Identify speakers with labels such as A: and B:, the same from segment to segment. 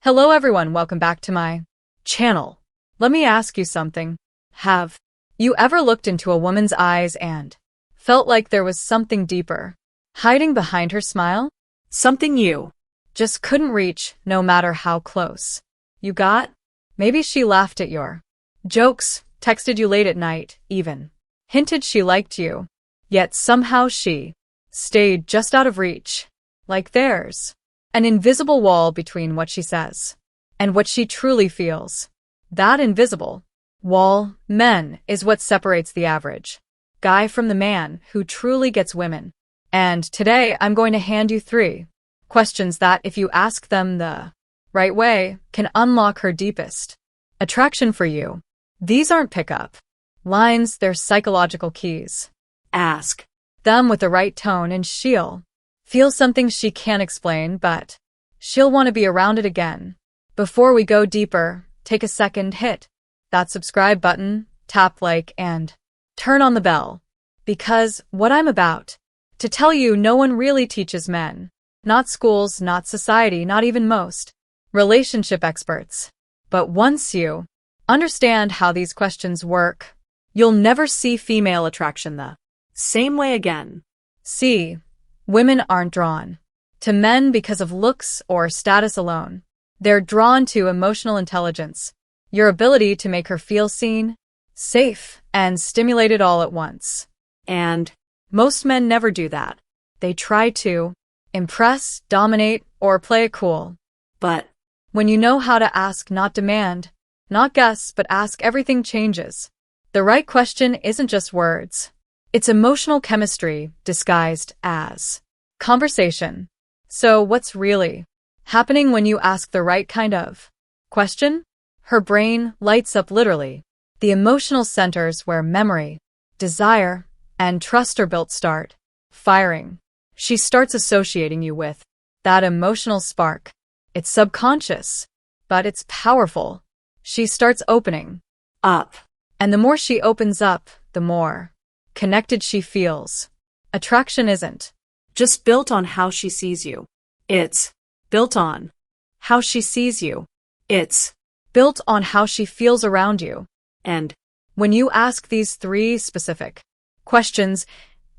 A: Hello everyone, welcome back to my channel. Let me ask you something. Have you ever looked into a woman's eyes and felt like there was something deeper hiding behind her smile? Something you just couldn't reach no matter how close you got? Maybe she laughed at your jokes, texted you late at night, even hinted she liked you, yet somehow she stayed just out of reach. Like there's an invisible wall between what she says and what she truly feels. That invisible wall, men, is what separates the average guy from the man who truly gets women. And today I'm going to hand you 3 questions that, if you ask them the right way, can unlock her deepest attraction for you. These aren't pickup lines, they're psychological keys. Ask them with the right tone and she'll feel something she can't explain, but she'll want to be around it again. Before we go deeper, take a second, hit that subscribe button, tap like, and turn on the bell. Because what I'm about to tell you, no one really teaches men. Not schools, not society, not even most relationship experts. But once you understand how these questions work, you'll never see female attraction the same way again. See, women aren't drawn to men because of looks or status alone. They're drawn to emotional intelligence, your ability to make her feel seen, safe, and stimulated all at once. And most men never do that. They try to impress, dominate, or play it cool. But when you know how to ask, not demand, not guess, but ask, everything changes. The right question isn't just words. It's emotional chemistry disguised as conversation. So what's really happening when you ask the right kind of question? Her brain lights up, literally. The emotional centers where memory, desire, and trust are built start firing. She starts associating you with that emotional spark. It's subconscious, but it's powerful. She starts opening up. And the more she opens up, the more connected she feels. Attraction isn't just built on how she sees you. It's built on how she sees you. It's built on how she feels around you. And when you ask these 3 specific questions,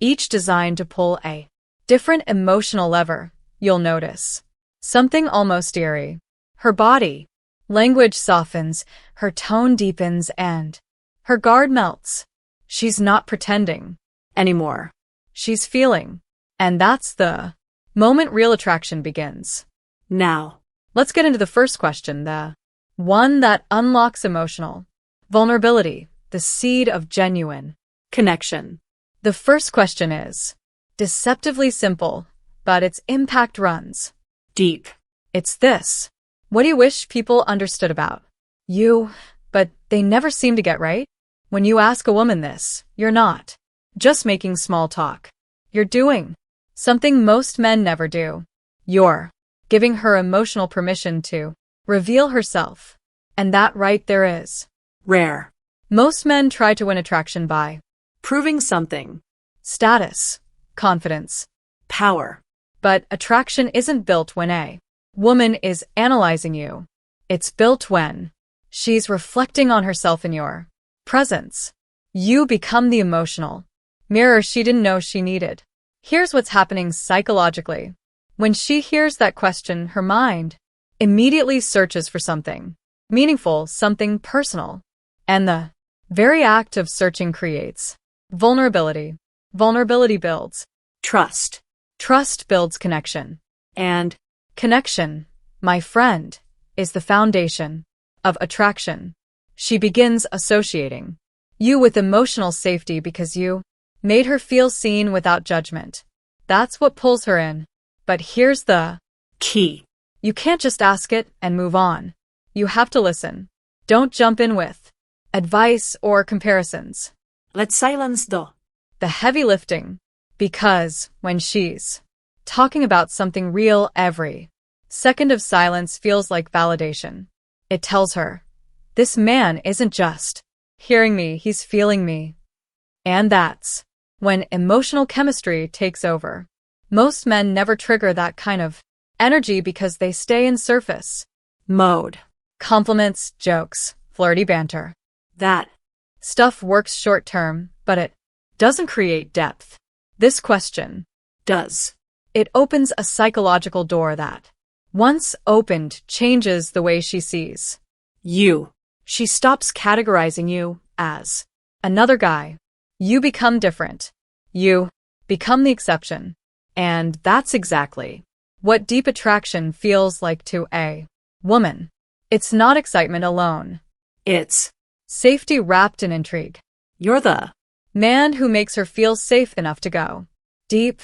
A: each designed to pull a different emotional lever, you'll notice something almost eerie. Her body language softens, her tone deepens, and her guard melts. She's not pretending anymore. She's feeling. And that's the moment real attraction begins. Now, let's get into the first question, the one that unlocks emotional vulnerability, the seed of genuine connection. The first question is deceptively simple, but its impact runs deep. It's this: what do you wish people understood about you, but they never seem to get right? When you ask a woman this, you're not just making small talk. You're doing something most men never do. You're giving her emotional permission to reveal herself. And that right there is rare. Most men try to win attraction by proving something: status, confidence, power. But attraction isn't built when a woman is analyzing you. It's built when she's reflecting on herself in your presence. You become the emotional mirror she didn't know she needed. Here's what's happening psychologically. When she hears that question, her mind immediately searches for something meaningful, something personal. And the very act of searching creates vulnerability. Vulnerability builds trust. Trust builds connection. And connection, my friend, is the foundation of attraction. She begins associating you with emotional safety because you made her feel seen without judgment. That's what pulls her in. But here's the key. You can't just ask it and move on. You have to listen. Don't jump in with advice or comparisons. Let's silence the heavy lifting. Because when she's talking about something real, every second of silence feels like validation. It tells her, this man isn't just hearing me, he's feeling me. And that's when emotional chemistry takes over. Most men never trigger that kind of energy because they stay in surface
B: mode.
A: Compliments, jokes, flirty banter.
B: That
A: Stuff works short term, but it doesn't create depth. This question
B: does.
A: It opens a psychological door that, once opened, changes the way she sees
B: You.
A: She stops categorizing you as another guy. You become different. You become the exception. And that's exactly what deep attraction feels like to a woman. It's not excitement alone.
B: It's
A: Safety wrapped in intrigue.
B: you're the
A: Man who makes her feel safe enough to go deep,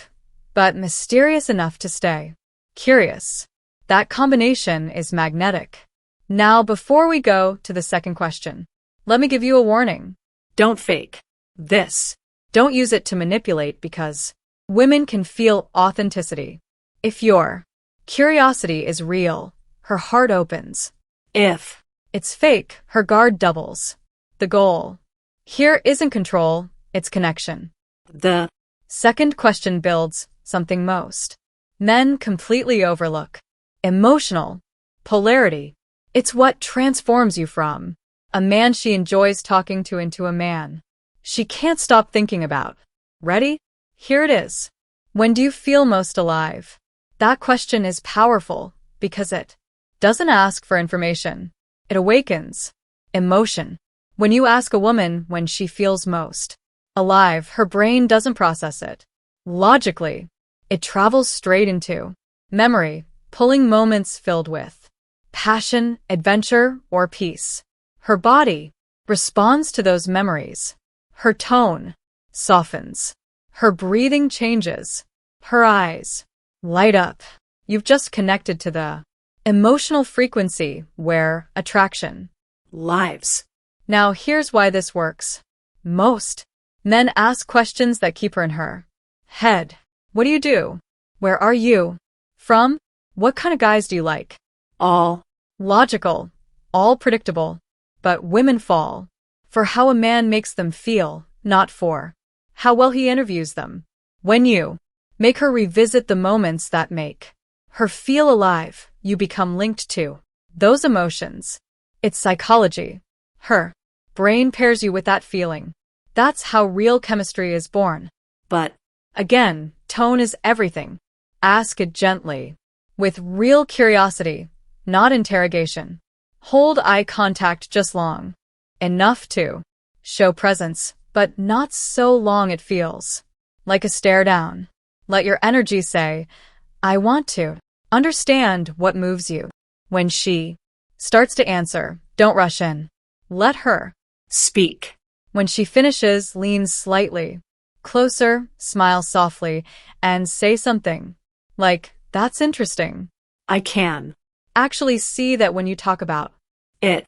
A: but mysterious enough to stay curious. That combination is magnetic. Now, before we go to the second question, let me give you a warning.
B: don't fake this.
A: Don't use it to manipulate because women can feel authenticity. If your curiosity is real, her heart opens.
B: If
A: It's fake, her guard doubles. The goal here isn't control, it's connection.
B: the
A: Second question builds something most men completely overlook. Emotional polarity. It's what transforms you from a man she enjoys talking to into a man she can't stop thinking about. Ready? Here it is. When do you feel most alive? That question is powerful because it doesn't ask for information. It awakens emotion. When you ask a woman when she feels most alive, her brain doesn't process it logically. It travels straight into memory, pulling moments filled with passion, adventure, or peace. Her body responds to those memories. Her tone softens. Her breathing changes. Her eyes light up. You've just connected to the emotional frequency where attraction
B: lives.
A: Now here's why this works. Most men ask questions that keep her in her head. What do you do? Where are you from? What kind of guys do you like?
B: All
A: Logical, all predictable. But women fall for how a man makes them feel, not for how well he interviews them. When you make her revisit the moments that make her feel alive, you become linked to those emotions. It's psychology. Her brain pairs you with that feeling. That's how real chemistry is born.
B: but
A: Again, tone is everything. Ask it gently, with real curiosity, not interrogation. Hold eye contact just long enough to show presence, but not so long it feels like a stare down. Let your energy say, I want to understand what moves you. When she starts to answer, don't rush in. Let her
B: speak.
A: When she finishes, lean slightly closer, smile softly, and say something like, that's interesting.
B: I can
A: Actually see that when you talk about
B: it.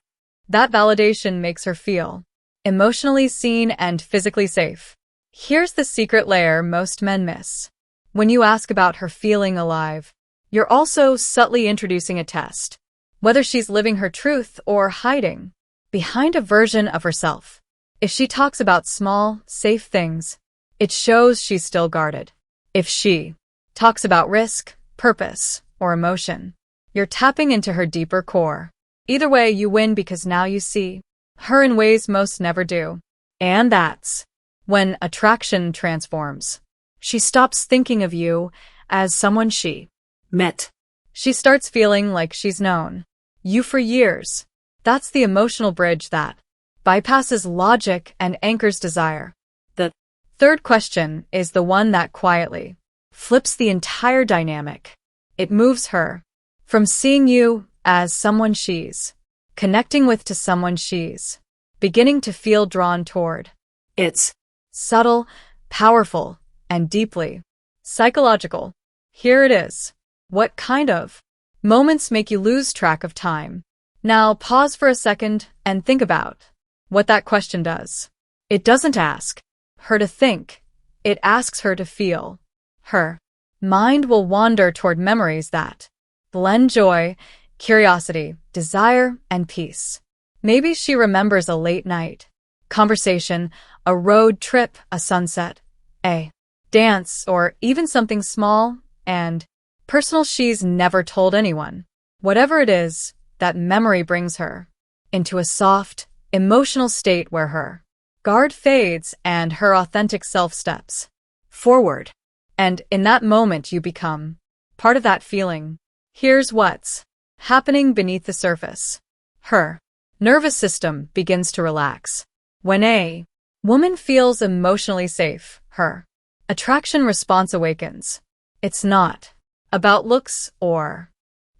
A: that validation makes her feel emotionally seen and physically safe. Here's the secret layer most men miss. When you ask about her feeling alive, you're also subtly introducing a test. Whether she's living her truth or hiding behind a version of herself. If she talks about small, safe things, it shows she's still guarded. If she talks about risk, purpose, or emotion, you're tapping into her deeper core. Either way, you win because now you see her in ways most never do. And that's when attraction transforms. She stops thinking of you as someone she
B: met.
A: She starts feeling like she's known you for years. That's the emotional bridge that bypasses logic and anchors desire.
B: The
A: third question is the one that quietly flips the entire dynamic. It moves her from seeing you as someone she's connecting with to someone she's beginning to feel drawn toward.
B: It's
A: Subtle, powerful, and deeply psychological. Here it is. What kind of moments make you lose track of time? Now pause for a second and think about what that question does. It doesn't ask her to think. It asks her to feel. Her mind will wander toward memories that blend joy, curiosity, desire, and peace. Maybe she remembers a late night conversation, a road trip, a sunset, a dance, or even something small and personal she's never told anyone. Whatever it is, that memory brings her into a soft, emotional state where her guard fades and her authentic self steps forward. And in that moment, you become part of that feeling. Here's what's happening beneath the surface. Her nervous system begins to relax. When a woman feels emotionally safe, her attraction response awakens. It's not about looks or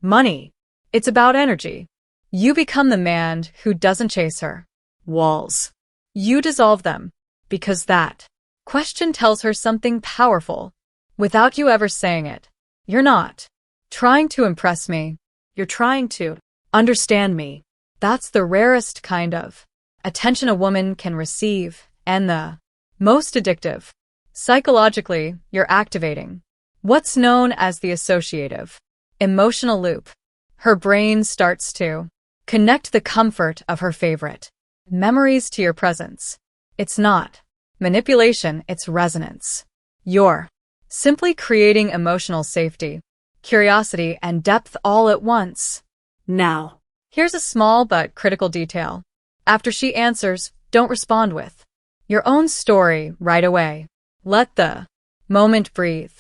A: money. It's about energy. You become the man who doesn't chase her walls. You dissolve them because that question tells her something powerful without you ever saying it. You're not trying to impress me. You're trying to understand me. That's the rarest kind of attention a woman can receive and the most addictive. Psychologically, you're activating what's known as the associative emotional loop. Her brain starts to connect the comfort of her favorite memories to your presence. It's not manipulation, it's resonance. You're simply creating emotional safety, curiosity, and depth all at once.
B: Now,
A: Here's a small but critical detail. After she answers, don't respond with your own story right away. Let the moment breathe.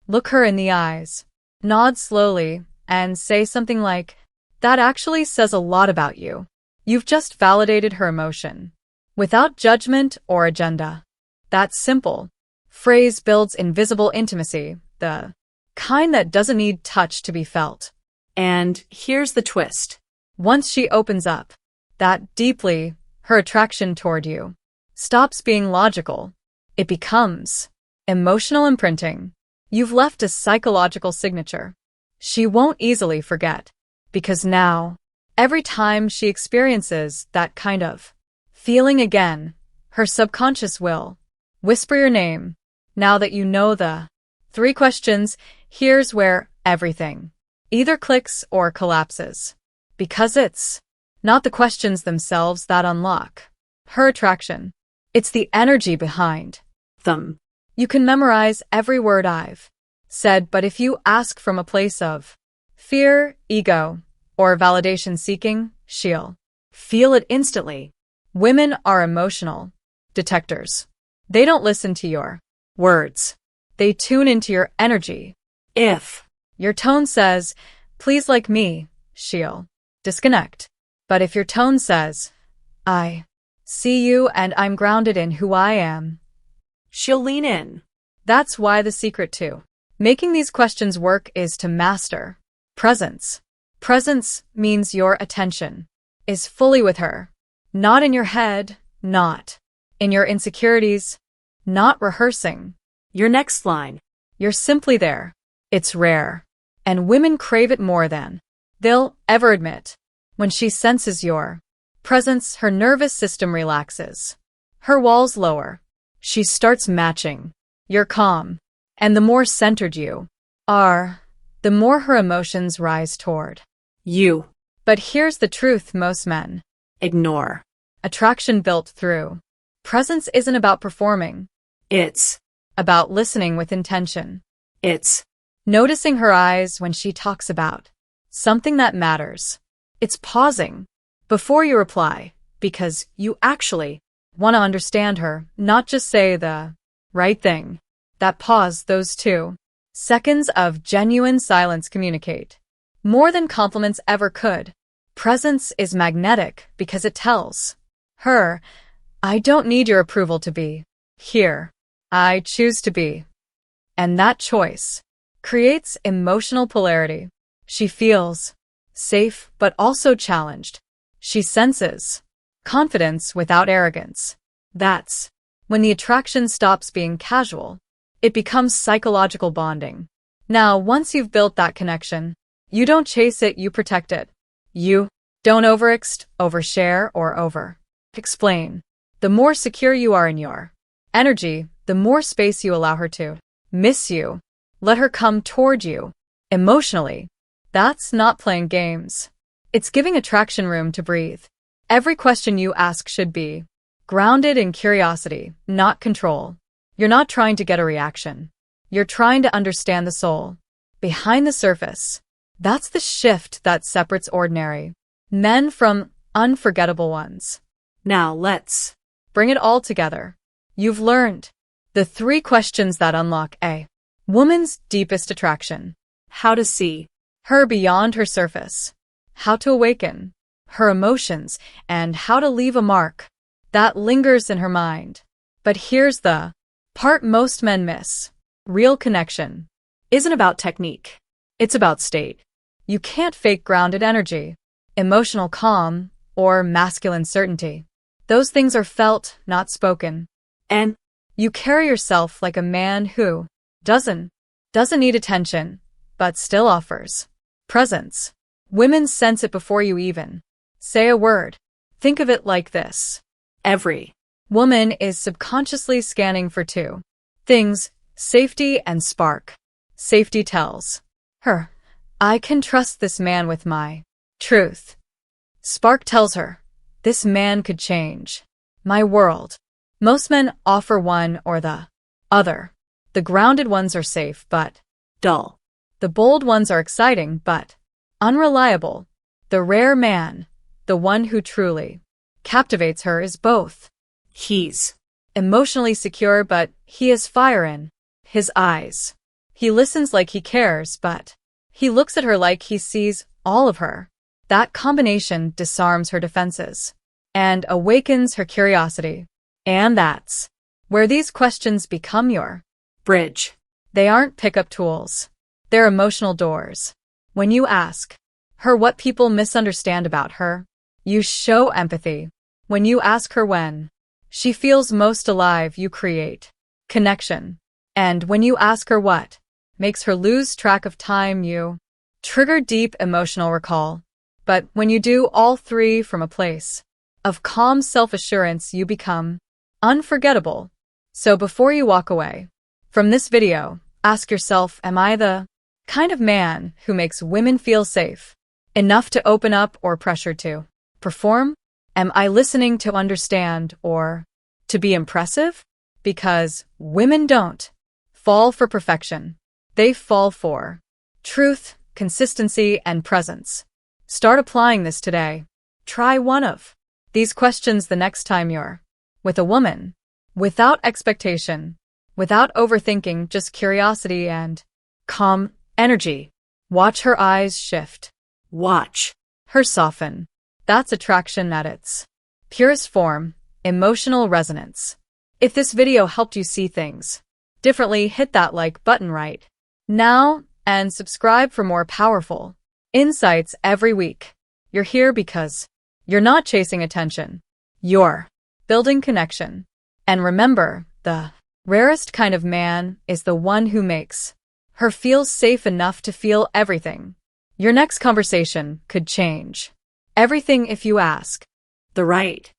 A: Look her in the eyes, nod slowly, and say something like, "That actually says a lot about you." You've just validated her emotion, without judgment or agenda. That simple phrase builds invisible intimacy, the kind that doesn't need touch to be felt.
B: and here's the twist.
A: Once she opens up that deeply, her attraction toward you stops being logical. It becomes emotional imprinting. You've left a psychological signature. She won't easily forget, because now, every time she experiences that kind of feeling again, her subconscious will whisper your name. Now that you know the 3 questions, here's where everything either clicks or collapses. Because it's not the questions themselves that unlock her attraction. It's the energy behind
B: Them.
A: You can memorize every word I've said, but if you ask from a place of fear, ego, or validation seeking, she'll feel it instantly. Women are emotional detectors. They don't listen to your words. They tune into your energy.
B: If
A: Your tone says, "Please like me," she'll disconnect. But if your tone says, "I see you and I'm grounded in who I am,"
B: she'll lean in.
A: that's why the secret to making these questions work is to master presence. Presence means your attention is fully with her, not in your head, not in your insecurities, not rehearsing
B: Your next line.
A: You're simply there. It's rare, and women crave it more than they'll ever admit. When she senses your presence, her nervous system relaxes. Her walls lower. She starts matching your calm. And the more centered you are, the more her emotions rise toward
B: You
A: But here's the truth most men
B: ignore.
A: attraction built through presence isn't about performing.
B: It's
A: About listening with intention.
B: It's
A: Noticing her eyes when she talks about something that matters. It's pausing before you reply, because you actually want to understand her, not just say the right thing. That pause, those 2 seconds of genuine silence communicate more than compliments ever could. Presence is magnetic because it tells her, "I don't need your approval to be here. I choose to be." And that choice creates emotional polarity. She feels safe but also challenged. She senses confidence without arrogance. That's when the attraction stops being casual. It becomes psychological bonding. Now, once you've built that connection, you don't chase it, you protect it. You don't overshare, or over-explain. The more secure you are in your energy, the more space you allow her to miss you. Let her come toward you emotionally. That's not playing games. It's giving attraction room to breathe. Every question you ask should be grounded in curiosity, not control. You're not trying to get a reaction. You're trying to understand the soul behind the surface. That's the shift that separates ordinary men from unforgettable ones.
B: Now let's
A: Bring it all together. You've learned the 3 questions that unlock a woman's deepest attraction.
B: how to see
A: Her beyond her surface. How to awaken her emotions and how to leave a mark that lingers in her mind. But here's the part most men miss. Real connection
B: isn't about technique.
A: it's about state. You can't fake grounded energy, emotional calm, or masculine certainty. Those things are felt, not spoken.
B: And
A: You carry yourself like a man who doesn't need attention, but still offers presence. Women sense it before you even say a word. Think of it like this.
B: every
A: Woman is subconsciously scanning for 2 things, safety and spark. Safety tells her, I can trust this man with my truth. Spark tells her, this man could change my world. Most men offer one or the other. The grounded ones are safe, but
B: dull.
A: the bold ones are exciting, but unreliable. The rare man, the one who truly captivates her, is both.
B: He's
A: Emotionally secure, but he has fire in his eyes. He listens like he cares, but he looks at her like he sees all of her. That combination disarms her defenses and awakens her curiosity. And that's where these questions become your
B: bridge.
A: They aren't pickup tools. They're emotional doors. When you ask her what people misunderstand about her, you show empathy. When you ask her when she feels most alive, you create connection. And when you ask her what makes her lose track of time, you trigger deep emotional recall. But when you do all 3 from a place of calm self-assurance, you become unforgettable. So before you walk away from this video, ask yourself, am I the kind of man who makes women feel safe enough to open up or pressure to perform? Am I listening to understand or to be impressive? Because women don't fall for perfection. They fall for truth, consistency, and presence. Start applying this today. Try one of these questions the next time you're with a woman. Without expectation, without overthinking, just curiosity and calm energy. Watch her eyes shift.
B: Watch
A: her soften. That's attraction at its purest form, emotional resonance. If this video helped you see things differently, hit that like button right now and subscribe for more powerful insights every week. You're here because you're not chasing attention. You're building connection. And remember, the rarest kind of man is the one who makes her feel safe enough to feel everything. Your next conversation could change everything if you ask
B: the right